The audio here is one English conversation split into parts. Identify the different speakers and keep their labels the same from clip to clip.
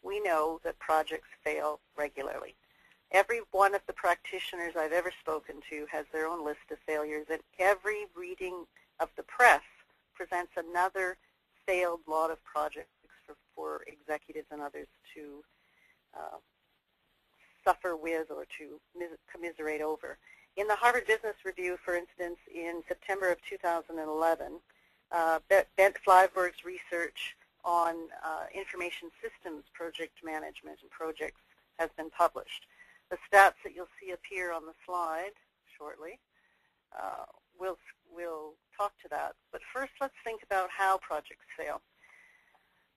Speaker 1: we know that projects fail regularly. Every one of the practitioners I've ever spoken to has their own list of failures, and every reading of the press presents another failed lot of projects for executives and others to suffer with or to commiserate over. In the Harvard Business Review, for instance, in September of 2011, Bent Flyberg's research on information systems project management and projects has been published. The stats that you'll see appear on the slide shortly we'll talk to that. But first, let's think about how projects fail.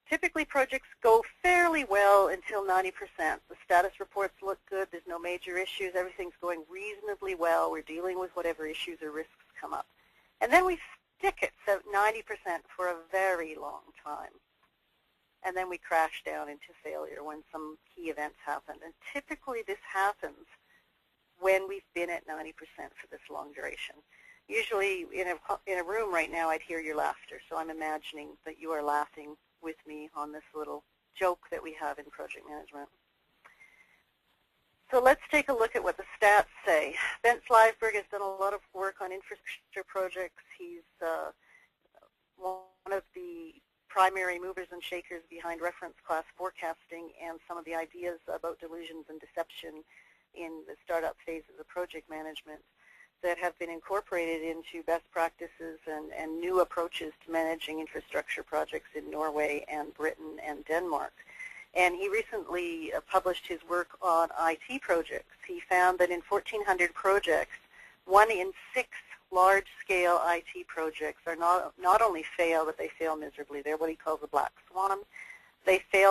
Speaker 1: Typically, projects go fairly well until 90%. The status reports look good. There's no major issues. Everything's going reasonably well. We're dealing with whatever issues or risks come up. And then we stick it so 90% for a very long time. And then we crash down into failure when some key events happen. And typically this happens when we've been at 90% for this long duration. Usually in a room right now, I'd hear your laughter. So I'm imagining that you are laughing with me on this little joke that we have in project management. So let's take a look at what the stats say. Bent Flyberg has done a lot of work on infrastructure projects. He's one of the primary movers and shakers behind reference class forecasting and some of the ideas about delusions and deception in the startup phases of project management that have been incorporated into best practices and new approaches to managing infrastructure projects in Norway and Britain and Denmark. And he recently published his work on IT projects. He found that in 1,400 projects, 1 in 6 large-scale IT projects are not only fail, but they fail miserably. They're what he calls a black swan. They fail